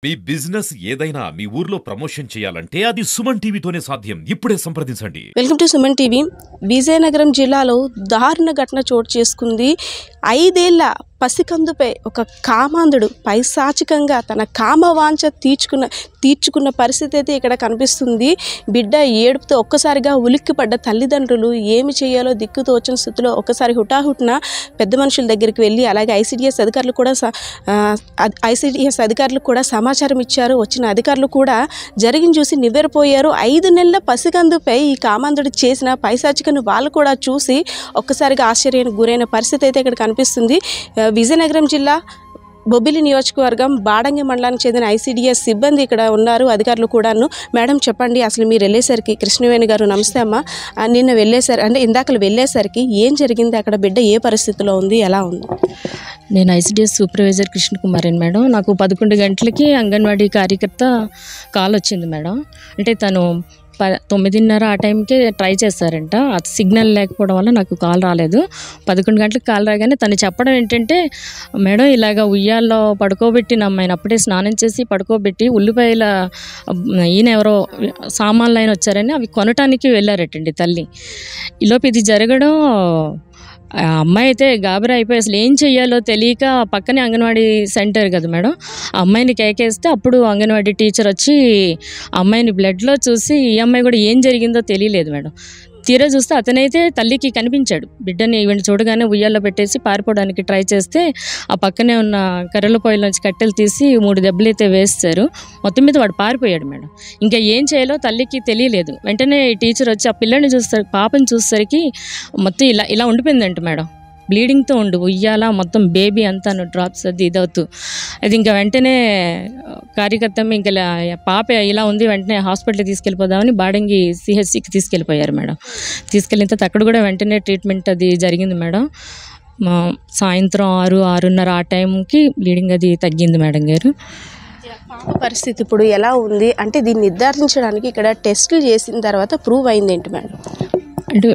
మీ business ఏదైనా మీ ఊర్లో promotion చేయాలంటే అది సుమన్ టీవీతోనే సాధ్యం. ఇప్పుడే సంప్రదించండి. Welcome to Suman TV. Vizianagaram జిల్లాలో దారుణ ఘటన చోటు చేసుకుంది. 5 ఏళ్ల పసికందుపై ఒక కామాంధుడు పైశాచికంగా తన కామవాంఛ తీర్చుకున్న పరిస్థితి అయితే ఇక్కడ కనిపిస్తుంది. బిడ్డ ఏడుపుతో ఒక్కసారిగా ఉలిక్కిపడ్డ తల్లిదండ్రులు ఏమి చేయాలో దిక్కుతోచిన స్థితిలో ఒక్కసారి హుటాహుటిన పెద్ద మనుషుల దగ్గరికి వెళ్ళి అలాగే ఐసిడిఎస్ అధికారులు కూడా సమాచారం ఇచ్చారు. వచ్చిన అధికారులు కూడా జరిగిన చూసి నివ్వెరపోయారు. 5 నెలల పసికందుపై ఈ కామాంధుడు చేసిన పైశాచికను వాళ్ళు కూడా చూసి ఒక్కసారిగా ఆశ్చర్యానికి గురైన పరిస్థితి అయితే ఇక్కడ కనిపిస్తుంది. విజయనగరం జిల్లా బొబ్బిలి నియోజకవర్గం బాడంగి మండలానికి చెందిన ఐసిడిఎస్ సిబ్బంది ఇక్కడ ఉన్నారు, అధికారులు కూడాను. మేడం చెప్పండి, అసలు మీరు వెళ్ళేసరికి కృష్ణవేణి గారు నమస్తే అమ్మ. నిన్న ఇందాకలు వెళ్ళేసరికి ఏం జరిగింది, అక్కడ బిడ్డ ఏ పరిస్థితిలో ఉంది, ఎలా ఉంది? నేను ఐసిడిఎస్ సూపర్వైజర్ కృష్ణకుమారిని మేడం. నాకు 11 గంటలకి అంగన్వాడీ కార్యకర్త కాల్ వచ్చింది మేడం. అంటే తను 9:30 ఆ టైంకే ట్రై చేశారంట. అది సిగ్నల్ లేకపోవడం వల్ల నాకు కాల్ రాలేదు. 11 గంటలకు కాల్ రాగానే తను చెప్పడం ఏంటంటే, మేడం ఇలాగ ఉయ్యాల్లో పడుకోబెట్టిన అమ్మాయిని అప్పుడే స్నానం చేసి పడుకోబెట్టి ఉల్లిపాయల ఈయన ఎవరో సామాన్లు అయిన వచ్చారని అవి కొనటానికి వెళ్ళారటండి తల్లి. ఈలోపు ఇది జరగడం అమ్మాయి అయితే గాబరా అయిపోయి అసలు ఏం చెయ్యాలో తెలియక పక్కనే అంగన్వాడీ సెంటర్ కదా మేడం, ఆ అమ్మాయిని కేకేస్తే అప్పుడు అంగన్వాడీ టీచర్ వచ్చి అమ్మాయిని బ్లడ్లో చూసి ఈ అమ్మాయి కూడా ఏం జరిగిందో తెలియలేదు మేడం. తీరా చూస్తే అతనైతే తల్లికి కనిపించాడు. బిడ్డని ఈవెంట్ చూడగానే ఉయ్యాల్లో పెట్టేసి పారిపోవడానికి ట్రై చేస్తే ఆ పక్కనే ఉన్న కర్రల పొయ్యిల నుంచి కట్టెలు తీసి 3 దెబ్బలు అయితే వేస్తారు. మొత్తం మీద వాడు పారిపోయాడు మేడం. ఇంకా ఏం చేయాలో తల్లికి తెలియలేదు. వెంటనే టీచర్ వచ్చి ఆ పిల్లని పాపని చూసేసరికి మొత్తం ఇలా ఉండిపోయిందంట మేడం. బ్లీడింగ్తో ఉండు ఉయ్యాల మొత్తం బేబీ అంతా డ్రాప్స్ అది ఇదవుతూ అది ఇంకా వెంటనే కార్యకర్త ఇంకా పాప ఇలా ఉంది, వెంటనే హాస్పిటల్కి తీసుకెళ్ళిపోదామని బాడంగి సిహెచ్సికి తీసుకెళ్ళిపోయారు మేడం. తీసుకెళ్ళిన తర్వాత అక్కడ కూడా వెంటనే ట్రీట్మెంట్ అది జరిగింది మేడం. సాయంత్రం 6-6:30 ఆ టైంకి బ్లీడింగ్ అది తగ్గింది మేడం గారు. పరిస్థితి ఇప్పుడు ఎలా ఉంది అంటే దీన్ని నిర్ధారించడానికి ఇక్కడ టెస్టులు చేసిన తర్వాత ప్రూవ్ అయింది ఏంటి మేడం? అంటే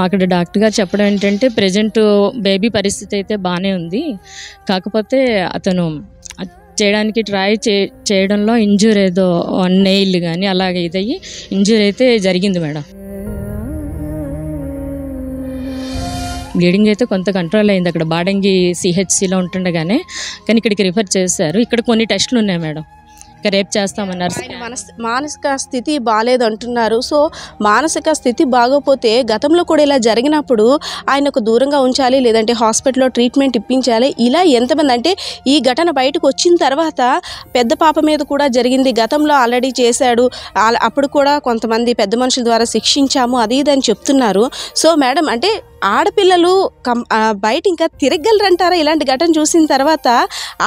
అక్కడ డాక్టర్ గారు చెప్పడం ఏంటంటే ప్రజెంట్ బేబీ పరిస్థితి అయితే బాగానే ఉంది, కాకపోతే అతను చేయడానికి ట్రై చేయడంలో ఇంజూర్ ఏదో నెయిల్ కానీ అలాగే ఇదయ్యి ఇంజూర్ అయితే జరిగింది మేడం. బ్లీడింగ్ అయితే కొంత కంట్రోల్ అయింది అక్కడ బాడంగి సిహెచ్సిలో ఉంటుండగానే, కానీ ఇక్కడికి రిఫర్ చేశారు. ఇక్కడ కొన్ని టెస్టులు ఉన్నాయి మేడం, రేపు చేస్తామన్నారు. మానసిక స్థితి బాగాలేదు అంటున్నారు. సో మానసిక స్థితి బాగోపోతే గతంలో కూడా ఇలా జరిగినప్పుడు ఆయనకు దూరంగా ఉంచాలి, లేదంటే హాస్పిటల్లో ట్రీట్మెంట్ ఇప్పించాలి. ఇలా ఎంతమంది అంటే ఈ ఘటన బయటకు వచ్చిన తర్వాత పెద్ద పాప మీద కూడా జరిగింది, గతంలో ఆల్రెడీ చేశాడు, అప్పుడు కూడా కొంతమంది పెద్ద మనుషుల ద్వారా శిక్షించాము అది ఇదని చెప్తున్నారు. సో మేడం అంటే ఆడపిల్లలు బయట ఇంకా తిరగలరంటారా? ఇలాంటి ఘటన చూసిన తర్వాత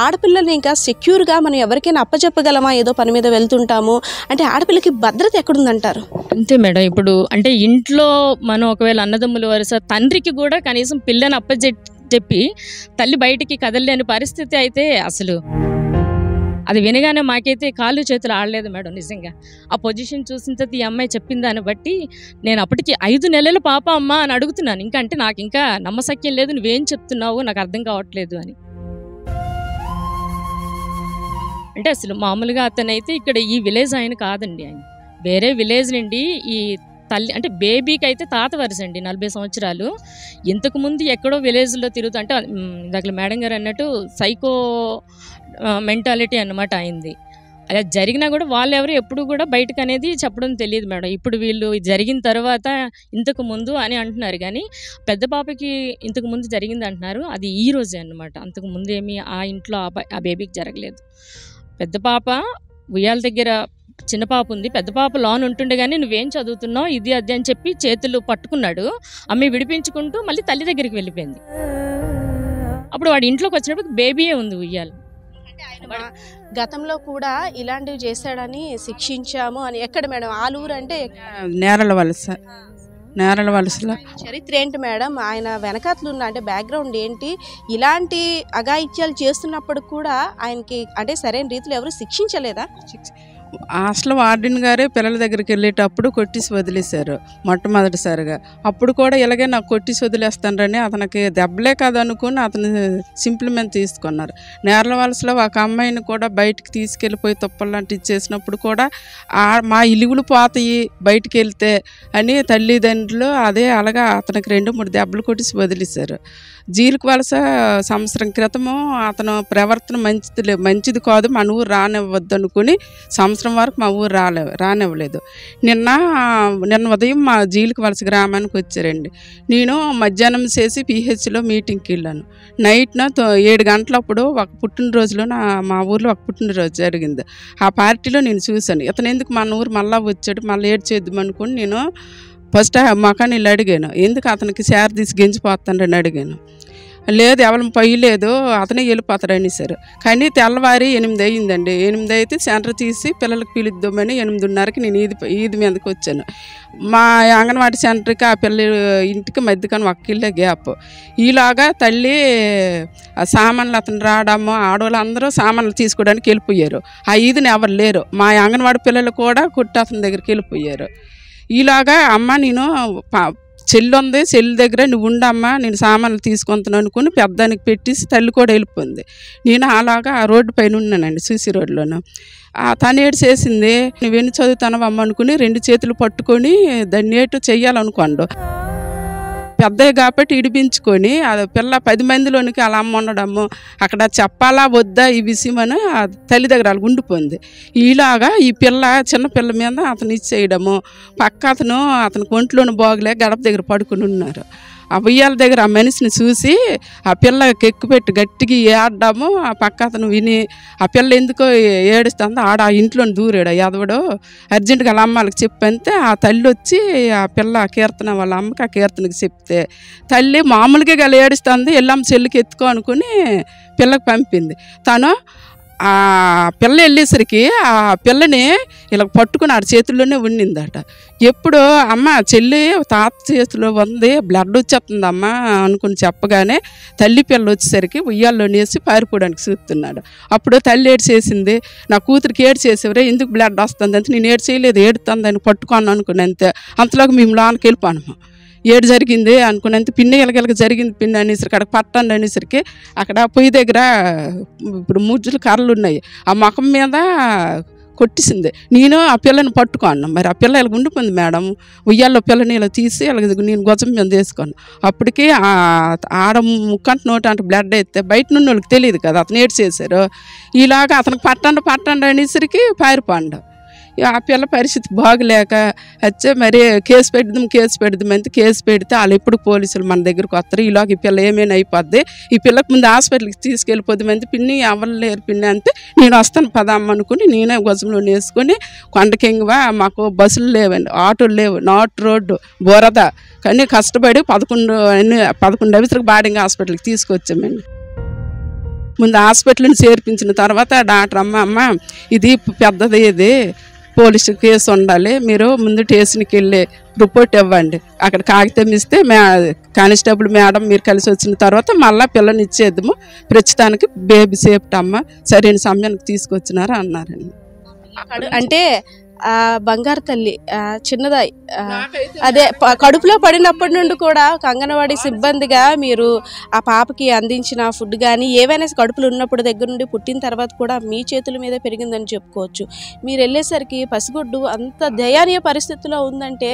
ఆడపిల్లల్ని ఇంకా సెక్యూర్గా మనం ఎవరికైనా అప్పచెప్పగలమా? ఏదో పని మీద వెళ్తుంటాము అంటే ఆడపిల్లకి భద్రత ఎక్కడుందంటారు? అంతే మేడం. ఇప్పుడు అంటే ఇంట్లో మనం ఒకవేళ అన్నదమ్ముల వరుస తండ్రికి కూడా కనీసం పిల్లని అప్పచెప్పి తల్లి బయటికి కదలలేని పరిస్థితి అయితే అసలు అది వినగానే మాకైతే కాళ్ళు చేతులు ఆడలేదు మేడం. నిజంగా ఆ పొజిషన్ చూసిన తర్వాత ఈ అమ్మాయి చెప్పిన దాన్ని బట్టి నేను అప్పటికి 5 నెలల పాప అమ్మ అని అడుగుతున్నాను. ఇంకా అంటే నాకు ఇంకా నమ్మశక్యం లేదు, నువ్వేం చెప్తున్నావు నాకు అర్థం కావట్లేదు అని. అంటే అసలు మామూలుగా అతనైతే ఇక్కడ ఈ విలేజ్ ఆయన కాదండి, ఆయన వేరే విలేజ్ నుండి ఈ తల్లి అంటే బేబీకి అయితే తాత వరుస అండి, 40 సంవత్సరాలు. ఇంతకుముందు ఎక్కడో విలేజ్లో తిరుగుతూ అంటే ఇందాక మేడం గారు అన్నట్టు సైకో మెంటాలిటీ అన్నమాట అయింది. అలా జరిగినా కూడా వాళ్ళెవరు ఎప్పుడు కూడా బయటకు అనేది చెప్పడం తెలియదు మేడం. ఇప్పుడు వీళ్ళు జరిగిన తర్వాత ఇంతకు ముందు అని అంటున్నారు, కానీ పెద్ద పాపకి ఇంతకు ముందు జరిగింది అంటున్నారు. అది ఈ రోజే అన్నమాట, అంతకు ముందు ఏమి ఆ ఇంట్లో ఆ బేబీకి జరగలేదు. పెద్ద పాప ఉయ్యాల దగ్గర చిన్న పాప ఉంది, పెద్ద పాప లోన్ ఉంటుండే కానీ నువ్వేం చదువుతున్నావు ఇది అది అని చెప్పి చేతులు పట్టుకున్నాడు. అమ్మాయి విడిపించుకుంటూ మళ్ళీ తల్లి దగ్గరికి వెళ్ళిపోయింది. అప్పుడు వాడి ఇంట్లోకి వచ్చినప్పుడు బేబీయే ఉంది ఉయ్యాల. గతంలో కూడా ఇలాంటివి చేశాడని శిక్షించాము అని. ఎక్కడ మేడం ఆలూరు అంటే? నేరల వలసలో. చరిత్ర ఏంటి మేడం? ఆయన వెనకాతలు ఉన్న అంటే బ్యాక్గ్రౌండ్ ఏంటి? ఇలాంటి అఘాయిత్యాలు చేస్తున్నప్పుడు కూడా ఆయనకి అంటే సరైన రీతిలో ఎవరు శిక్షించలేదా? హాస్టల్ వార్డెన్ గారే పిల్లల దగ్గరికి వెళ్ళేటప్పుడు కొట్టిసి వదిలేశారు మొట్టమొదటిసారిగా. అప్పుడు కూడా ఇలాగే నాకు కొట్టిసి వదిలేస్తానని అతనికి దెబ్బలే కాదనుకుని అతను సింపుల్ మీద తీసుకున్నారు. నేరల వలసలో ఒక అమ్మాయిని కూడా బయటికి తీసుకెళ్ళిపోయి తుప్పలు లాంటి ఇచ్చేసినప్పుడు కూడా మా ఇలుగులు పోతాయి బయటికి వెళ్తే అని తల్లిదండ్రులు అదే అలాగా అతనికి 2-3 దెబ్బలు కొట్టిసి వదిలేశారు. జీలుకు వలస సంవత్సరం క్రితము అతను ప్రవర్తన మంచిది కాదు, మన ఊరు రానివ్వద్దు అనుకుని సంవత్సరం వరకు మా ఊరు రానివ్వలేదు. నిన్న ఉదయం మా జీలుకు వలస గ్రామానికి వచ్చారండి. నేను మధ్యాహ్నం చేసి పిహెచ్లో మీటింగ్కి వెళ్ళాను. నైట్న 7 గంటలప్పుడు ఒక పుట్టినరోజులో మా ఊర్లో ఒక పుట్టినరోజు జరిగింది. ఆ పార్టీలో నేను చూశాను. ఇతను ఎందుకు మన ఊరు మళ్ళీ వచ్చాడు, మళ్ళీ ఏడు చేద్దాం అనుకుని నేను ఫస్ట్ మొఖాన్ని వెళ్ళి అడిగాను, ఎందుకు అతనికి శారీ తీసి గెంజిపోతానని అడిగాను. లేదు ఎవరి పొయ్యలేదు, అతనే వెళ్ళిపోతాడు అనేసారు. కానీ తెల్లవారి 8 అయ్యిందండి. 8 అయితే సెంటర్ తీసి పిల్లలకి పిలుద్దామని 8:30కి నేను ఈది మీదకి వచ్చాను. మా అంగన్వాడీ సెంటర్కి ఆ పిల్ల ఇంటికి మధ్యకని ఒక్కిళ్ళే గ్యాప్. ఈలాగా తల్లి సామాన్లు అతను రావడము, ఆడవాళ్ళు అందరూ సామాన్లు తీసుకోవడానికి వెళ్ళిపోయారు. ఆ ఈదిని ఎవరు లేరు. మా అంగన్వాడీ పిల్లలు కూడా కుట్టి అతని దగ్గరికి వెళ్ళిపోయారు. ఈలాగా అమ్మ నేను చెల్లి ఉంది, చెల్లి దగ్గర నువ్వు ఉండమ్మా నేను సామాన్లు తీసుకుంటాను అనుకుని పెద్దానికి పెట్టేసి తల్లి కూడా వెళ్ళిపోయింది. నేను అలాగా ఆ రోడ్డు పైన ఉన్నానండి, సీసీ రోడ్లోను. తను ఏడు చేసింది, నువ్వెన్ని చదువుతానవమ్మ అనుకుని 2 చేతులు పట్టుకొని దాన్ని ఏటు చెయ్యాలనుకోండు. పెద్దవి కాబట్టి ఇడిపించుకొని అది పిల్ల 10 మందిలోనికి అలా అమ్మ ఉండడము, అక్కడ చెప్పాలా వద్దా ఈ విషయం అని తల్లి దగ్గర అలా ఉండిపోయింది. ఈలాగా ఈ పిల్ల చిన్న పిల్ల మీద అతను ఇచ్చేయడము, పక్క అతను ఒంట్లోని బాగులే గడప దగ్గర పడుకుని ఉన్నారు. ఆ ఉయ్యాల దగ్గర ఆ మనిషిని చూసి ఆ పిల్లకి ఎక్కుపెట్టి గట్టిగా ఏడ్డాము. ఆ పక్క అతను విని ఆ పిల్ల ఎందుకో ఏడుస్తుందో ఆ ఇంట్లోని దూరాడు ఎదవడు. అర్జెంటుగా వాళ్ళ అమ్మాళ్ళకి చెప్పంతే ఆ తల్లి వచ్చి ఆ పిల్ల కీర్తన వాళ్ళ అమ్మకి ఆ కీర్తనకి చెప్తే తల్లి మామూలుగా గల ఏడుస్తుంది, ఎల్లమ్మ చెల్లికి ఎత్తుకో అనుకుని పిల్లకి పంపింది. తను ఆ పిల్ల వెళ్ళేసరికి ఆ పిల్లని ఇలా పట్టుకుని ఆడ చేతుల్లోనే ఉండిందట. ఎప్పుడు అమ్మ చెల్లి తాత చేతిలో ఉంది, బ్లడ్ వచ్చేస్తుందమ్మా అనుకుని చెప్పగానే తల్లి పిల్ల వచ్చేసరికి ఉయ్యాల్లో నేసి పారిపోవడానికి చూస్తున్నాడు. అప్పుడు తల్లి ఏడు చేసింది, నా కూతురికి ఏడు చేసేవరే ఎందుకు బ్లడ్ వస్తుంది అంటే నేను ఏడు చేయలేదు, ఏడుతుందని పట్టుకోను అనుకుని అంతే. అంతలోకి మేము లోనికి వెళ్ళిపోయాము. ఏడు జరిగింది అనుకున్నంత పిన్ని ఎలగెలగ జరిగింది పిన్ని అనేసరికి అక్కడ పట్టండి అనేసరికి అక్కడ పొయ్యి దగ్గర ఇప్పుడు ముజ్జులు కర్రలు ఉన్నాయి, ఆ ముఖం మీద కొట్టిసింది. నేను ఆ పిల్లని పట్టుకోను, మరి ఆ పిల్ల ఇలా ఉండిపోయింది మేడం. ఉయ్యాల్లో పిల్లని ఇలా తీసి ఇలా నేను గొజం మీద వేసుకున్నాను. అప్పటికి ఆడ ముక్కంట నోటి అంటే బ్లడ్ అయితే బయట నుండి వాళ్ళకి తెలియదు కదా, అతను ఏడు చేశారు. ఇలాగా అతనికి పట్టండి అనేసరికి పారిపోండు. ఆ పిల్ల పరిస్థితి బాగలేక వచ్చే మరి కేసు పెడదాం అంటే కేసు పెడితే వాళ్ళు ఎప్పుడు పోలీసులు మన దగ్గరకు వస్తారు. ఈలోగా ఈ పిల్ల ఏమైనా అయిపోద్ది, ఈ పిల్లకి ముందు హాస్పిటల్కి తీసుకెళ్ళిపోద్దామంటే పిన్ని ఎవరు లేరు పిన్ని అంటే నేను వస్తాను పదమ్మ అనుకుని నేనే గొజంలో వేసుకొని కొండకింగవా మాకు బస్సులు లేవండి, ఆటోలు లేవు, నాటు రోడ్డు బురద. కానీ కష్టపడి 11 అవిసరికి బాడింగ్ హాస్పిటల్కి తీసుకొచ్చామండి. ముందు హాస్పిటల్ని చేర్పించిన తర్వాత డాక్టర్ అమ్మ ఇది పెద్దది, ఇది పోలీసు కేసు ఉండాలి, మీరు ముందు స్టేషన్కి వెళ్ళి రిపోర్ట్ ఇవ్వండి, అక్కడ కాగితం ఇస్తే కానిస్టేబుల్ మేడం మీరు కలిసి వచ్చిన తర్వాత మళ్ళీ పిల్లని ఇచ్చేద్దాము, ప్రస్తుతానికి బేబీ సేఫ్టీ అమ్మ సరైన సమయానికి తీసుకొచ్చినారు అన్నారండి. అంటే బంగారు తల్లి చిన్నదా అదే కడుపులో పడినప్పటి నుండి కూడా ఒక అంగన్వాడీ సిబ్బందిగా మీరు ఆ పాపకి అందించిన ఫుడ్ కానీ ఏవైనా కడుపులో ఉన్నప్పుడు దగ్గర నుండి పుట్టిన తర్వాత కూడా మీ చేతుల మీద పెరిగిందని చెప్పుకోవచ్చు. మీరు వెళ్ళేసరికి పసిగుడ్డు అంత దయనీయ పరిస్థితిలో ఉందంటే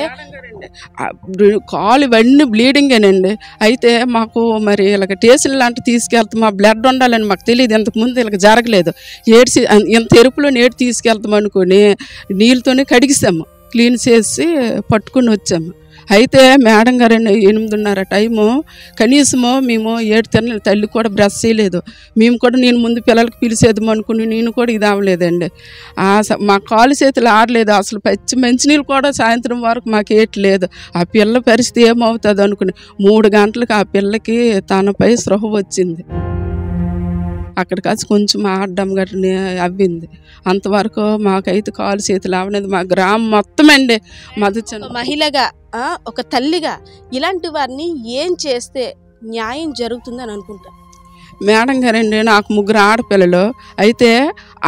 కాలు ఇవన్నీ బ్లీడింగేనండి. అయితే మాకు మరి ఇలాగ టేషన్ లాంటివి తీసుకెళ్తాం, మా బ్లడ్ ఉండాలని మాకు తెలియదు, ఇంతకుముందు ఇలాగ జరగలేదు. ఏడ్చి ఇంత ఎరుపులో నీరు తీసుకెళ్తాం అనుకుని నీళ్ళతోనే కడిగిస్తాము, క్లీన్ చేసి పట్టుకుని వచ్చాము. అయితే మేడం గారు 8:30 టైము కనీసము మేము 7 తిన్న తల్లి కూడా బ్రష్ చేయలేదు. మేము కూడా నేను ముందు పిల్లలకి పిలిచేద్దాం అనుకుని నేను కూడా ఇది అవ్వలేదండి. మా కాలు చేతులు ఆడలేదు అసలు, మంచినీళ్ళు కూడా సాయంత్రం వరకు మాకు ఏట్లేదు. ఆ పిల్ల పరిస్థితి ఏమవుతుంది అనుకుని 3 గంటలకు ఆ పిల్లకి తనపై స్పృహ వచ్చింది. అక్కడికి వచ్చి కొంచెం ఆడడం గట్రా అవ్వింది. అంతవరకు మాకైతే కాలు చేతులు అవలేదు. మా గ్రామం మొత్తం అండి మహిళగా ఒక తల్లిగా ఇలాంటి వారిని ఏం చేస్తే న్యాయం జరుగుతుందని అనుకుంటారు? మేడం గారండి నాకు 3 ఆడపిల్లలు. అయితే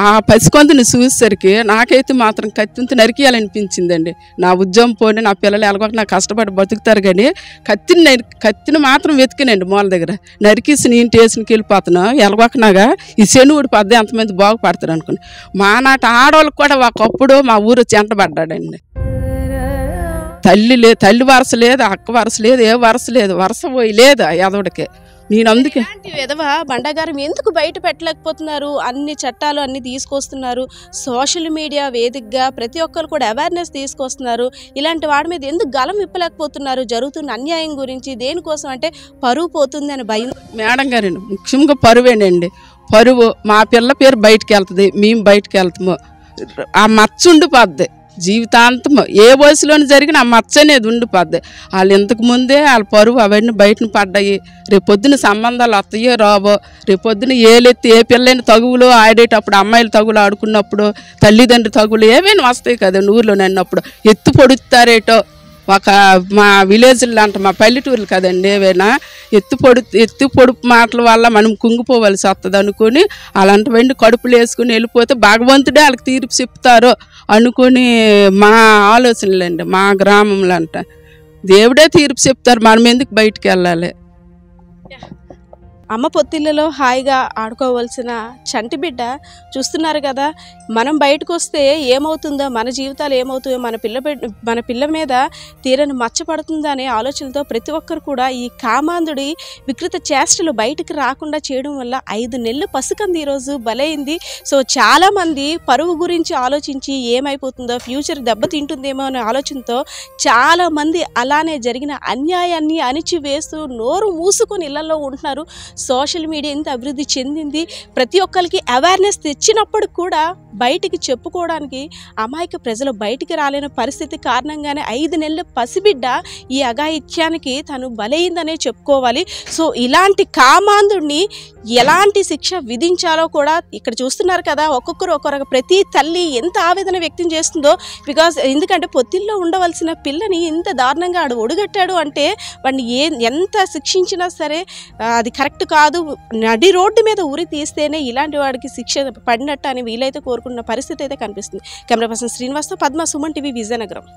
ఆ పసికొందుని చూసేసరికి నాకైతే మాత్రం కత్తితో నరికేయాలనిపించిందండి. నా ఉద్యోగం పోని నా పిల్లలు ఎలాగో నాకు కష్టపడి బతుకుతారు కానీ కత్తిని మాత్రం వెతికినండి మూల దగ్గర. నరికేసి నేను స్టేషన్కి వెళ్ళిపోతాను ఎలాగొకనాగా ఈ శనువుడి పద్ద ఎంతమంది బాగుపడతారు అనుకుని. మా నాటి ఆడవాళ్ళకి కూడా ఒకప్పుడు మా ఊరు చెంటబడ్డాడండి. తల్లి వరస లేదు, అక్క వరస లేదు, ఏ వరస లేదు, వరస పోయి లేదు ఆ ఎదవడికి. నేను అందుకే విధవ బండాగారం ఎందుకు బయట పెట్టలేకపోతున్నారు? అన్ని చట్టాలు అన్ని తీసుకొస్తున్నారు, సోషల్ మీడియా వేదికగా ప్రతి ఒక్కరు కూడా అవేర్నెస్ తీసుకొస్తున్నారు. ఇలాంటి వాడి మీద ఎందుకు గలం విప్పలేకపోతున్నారు? జరుగుతున్న అన్యాయం గురించి దేనికోసం అంటే పరువు పోతుంది అని భయం. మేడం గారండి ముఖ్యంగా పరువేనండి. పరువు మా పిల్ల పేరు బయటికి వెళ్తుంది, మేము బయటికి వెళ్తాము. ఆ మచ్చ ఉండిపోద్ది జీవితాంతం. ఏ వయసులోని జరిగిన ఆ మచ్చ అనేది ఉండిపోద్ది. వాళ్ళు ఇంతకు ముందే వాళ్ళ పరువు అవన్నీ బయటను పడ్డాయి. రేపొద్దున సంబంధాలు వస్తాయో రావో, రేపొద్దున ఏలెత్తి ఏ పిల్లైన తగువులు ఆడేటప్పుడు, అమ్మాయిలు తగులు ఆడుకున్నప్పుడు, తల్లిదండ్రులు తగులు ఏమైనా వస్తాయి కదండి ఊర్లో నన్నప్పుడు. ఎత్తు పొడుస్తారేటో ఒక మా విలేజ్లో అంట, మా పల్లెటూర్లు కదండి ఏవైనా ఎత్తు పొడుపు మాటల వల్ల మనం కుంగిపోవలసి వస్తుంది అనుకుని అలాంటివన్నీ కడుపులు వేసుకుని వెళ్ళిపోతే భగవంతుడే వాళ్ళకి తీర్పు చెప్తారు అనుకుని మా ఆలోచనలండి. మా గ్రామంలో అంట దేవుడే తీర్పు చెప్తారు, మనం ఎందుకు బయటికి వెళ్ళాలి. అమ్మ పొత్తిళ్ళలో హాయిగా ఆడుకోవాల్సిన చంటి బిడ్డ చూస్తున్నారు కదా. మనం బయటకు వస్తే ఏమవుతుందో, మన జీవితాలు ఏమవుతాయో, మన పిల్ల మీద తీరని మచ్చపడుతుందో అనే ఆలోచనతో ప్రతి ఒక్కరు కూడా ఈ కామాంధుడి వికృత చేష్టలు బయటకు రాకుండా చేయడం వల్ల 5 నెలల పసికంది ఈరోజు బలైంది. సో చాలామంది పరువు గురించి ఆలోచించి ఏమైపోతుందో, ఫ్యూచర్ దెబ్బతింటుందేమో అనే ఆలోచనతో చాలామంది అలానే జరిగిన అన్యాయాన్ని అణిచివేస్తూ నోరు మూసుకొని ఇళ్లలో ఉంటున్నారు. సోషల్ మీడియా ఇంత అభివృద్ధి చెందింది, ప్రతి ఒక్కరికి అవేర్నెస్ తెచ్చినప్పుడు కూడా బయటికి చెప్పుకోవడానికి అమాయక ప్రజలు బయటికి రాలేని పరిస్థితి కారణంగానే 5 నెలల పసిబిడ్డ ఈ అఘాయిత్యానికి తను బలైందనే చెప్పుకోవాలి. సో ఇలాంటి కామాంధుడిని ఎలాంటి శిక్ష విధించాలో కూడా ఇక్కడ చూస్తున్నారు కదా. ఒక్కొక్కరు ప్రతి తల్లి ఎంత ఆవేదన వ్యక్తం చేస్తుందో. ఎందుకంటే పొత్తిల్లో ఉండవలసిన పిల్లని ఇంత దారుణంగా ఆడు ఒడుగట్టాడు అంటే వాడిని ఎంత శిక్షించినా సరే అది కరెక్ట్ కాదు. నడి రోడ్డు మీద ఉరి తీస్తేనే ఇలాంటి వాడికి శిక్ష పడినట్టు అని వీలైతే కోరుకున్న పరిస్థితి అయితే కనిపిస్తుంది. కెమెరా పర్సన్ శ్రీనివాస్తో పద్మ, సుమన్ టీవీ, విజయనగరం.